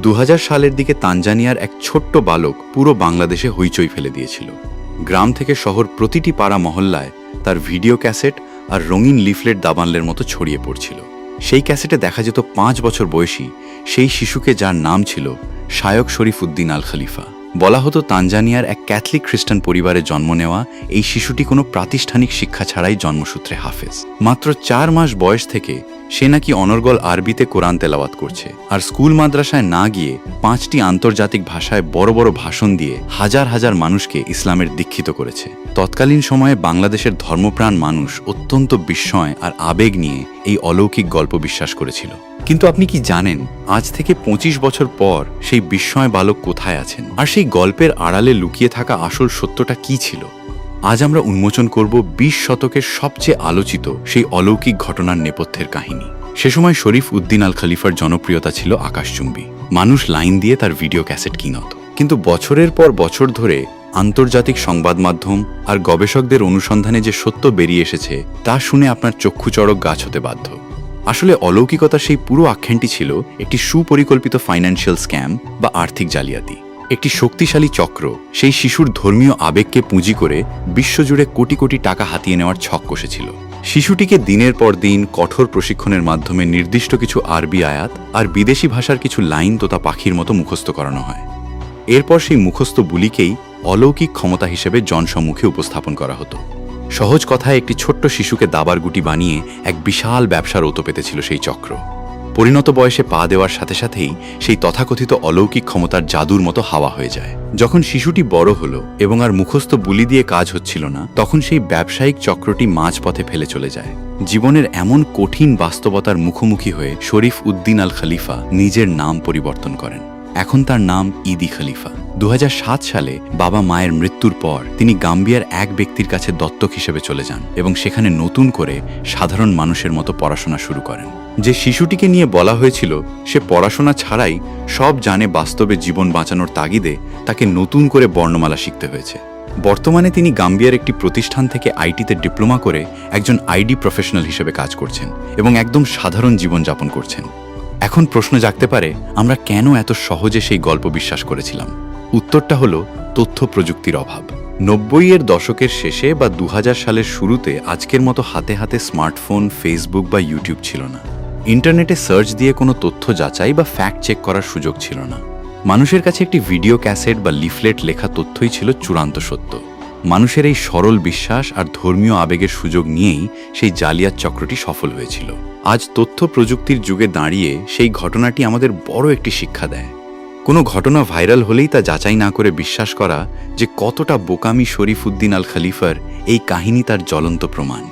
2000 সালের দিকে তানজানিয়ার এক ছোট্ট বালক পুরো বাংলাদেশে হইচই ফেলে দিয়েছিল। গ্রাম থেকে শহর প্রতিটি পাড়া মহল্লায় তার ভিডিও ক্যাসেট আর রঙিন লিফলেট দাবানলের মতো ছড়িয়ে পড়ছিল। সেই ক্যাসেটে দেখা যেত 5 বছর বয়সী সেই শিশুকে, যার নাম ছিল শায়ক শরীফ উদ্দিন আল খলিফা। বলা হতো তানজানিয়ার এক ক্যাথলিক খ্রিস্টান পরিবারে জন্ম নেওয়া এই শিশুটি কোনো প্রাতিষ্ঠানিক শিক্ষা ছাড়াই জন্মসূত্রে হাফেজ। মাত্র 4 মাস বয়স থেকে সে নাকি অনর্গল আরবিতে কোরআন তেলাওয়াত করছে, আর স্কুল মাদ্রাসায় না গিয়ে 5টি আন্তর্জাতিক ভাষায় বড় বড় ভাষণ দিয়ে হাজার হাজার মানুষকে ইসলামের দীক্ষিত করেছে। তৎকালীন সময়ে বাংলাদেশের ধর্মপ্রাণ মানুষ অত্যন্ত বিস্ময় আর আবেগ নিয়ে এই অলৌকিক গল্প বিশ্বাস করেছিল। কিন্তু আপনি কি জানেন, আজ থেকে 25 বছর পর সেই বিস্ময় বালক কোথায় আছেন, আর সেই গল্পের আড়ালে লুকিয়ে থাকা আসল সত্যটা কি ছিল? আজ আমরা উন্মোচন করব 20 শতকের সবচেয়ে আলোচিত সেই অলৌকিক ঘটনার নেপথ্যের কাহিনী। সে সময় শরীফ উদ্দিন আল খলিফার জনপ্রিয়তা ছিল আকাশচুম্বী। মানুষ লাইন দিয়ে তার ভিডিও ক্যাসেট কিনত। কিন্তু বছরের পর বছর ধরে আন্তর্জাতিক সংবাদ মাধ্যম আর গবেষকদের অনুসন্ধানে যে সত্য বেরিয়ে এসেছে তা শুনে আপনার চক্ষুচড়ক গাছ হতে বাধ্য। আসলে অলৌকিকতার সেই পুরো আখ্যানটি ছিল একটি সুপরিকল্পিত ফাইন্যান্সিয়াল স্ক্যাম বা আর্থিক জালিয়াতি। একটি শক্তিশালী চক্র সেই শিশুর ধর্মীয় আবেগকে পুঁজি করে বিশ্বজুড়ে কোটি কোটি টাকা হাতিয়ে নেওয়ার ছক কষেছিল। শিশুটিকে দিনের পর দিন কঠোর প্রশিক্ষণের মাধ্যমে নির্দিষ্ট কিছু আরবি আয়াত আর বিদেশি ভাষার কিছু লাইন তোতা পাখির মতো মুখস্থ করানো হয়। এরপর সেই মুখস্থ বুলিকেই অলৌকিক ক্ষমতা হিসেবে জনসম্মুখে উপস্থাপন করা হতো। সহজ কথায় একটি ছোট্ট শিশুকে দাবার গুটি বানিয়ে এক বিশাল ব্যবসার ওতো পেতেছিল সেই চক্র। পরিণত বয়সে পা দেওয়ার সাথে সাথেই সেই তথাকথিত অলৌকিক ক্ষমতার জাদুর মতো হাওয়া হয়ে যায়। যখন শিশুটি বড় হলো এবং আর মুখস্থ বুলি দিয়ে কাজ হচ্ছিল না, তখন সেই ব্যবসায়িক চক্রটি মাঝপথে ফেলে চলে যায়। জীবনের এমন কঠিন বাস্তবতার মুখোমুখি হয়ে শরীফ উদ্দিন আল খলিফা নিজের নাম পরিবর্তন করেন। এখন তার নাম ইদি খলিফা। 2007 সালে বাবা মায়ের মৃত্যুর পর তিনি গাম্বিয়ার এক ব্যক্তির কাছে দত্তক হিসেবে চলে যান এবং সেখানে নতুন করে সাধারণ মানুষের মতো পড়াশোনা শুরু করেন। যে শিশুটিকে নিয়ে বলা হয়েছিল সে পড়াশোনা ছাড়াই সব জানে, বাস্তবে জীবন বাঁচানোর তাগিদে তাকে নতুন করে বর্ণমালা শিখতে হয়েছে। বর্তমানে তিনি গাম্বিয়ার একটি প্রতিষ্ঠান থেকে আইটিতে ডিপ্লোমা করে একজন আইডি প্রফেশনাল হিসেবে কাজ করছেন এবং একদম সাধারণ জীবনযাপন করছেন। এখন প্রশ্ন জাগতে পারে, আমরা কেন এত সহজে সেই গল্প বিশ্বাস করেছিলাম? উত্তরটা হলো তথ্য প্রযুক্তির অভাব। 90-এর দশকের শেষে বা 2000 সালের শুরুতে আজকের মতো হাতে হাতে স্মার্টফোন, ফেসবুক বা ইউটিউব ছিল না। ইন্টারনেটে সার্চ দিয়ে কোনো তথ্য যাচাই বা ফ্যাক্ট চেক করার সুযোগ ছিল না। মানুষের কাছে একটি ভিডিও ক্যাসেট বা লিফলেট লেখা তথ্যই ছিল চূড়ান্ত সত্য। মানুষের এই সরল বিশ্বাস আর ধর্মীয় আবেগের সুযোগ নিয়েই সেই জালিয়াত চক্রটি সফল হয়েছিল। আজ তথ্য প্রযুক্তির যুগে দাঁড়িয়ে সেই ঘটনাটি আমাদের বড় একটি শিক্ষা দেয়। কোনো ঘটনা ভাইরাল হলেই তা যাচাই না করে বিশ্বাস করা যে কতটা বোকামি শরীফ উদ্দিন আল খলিফার এই কাহিনী তার জ্বলন্ত প্রমাণ।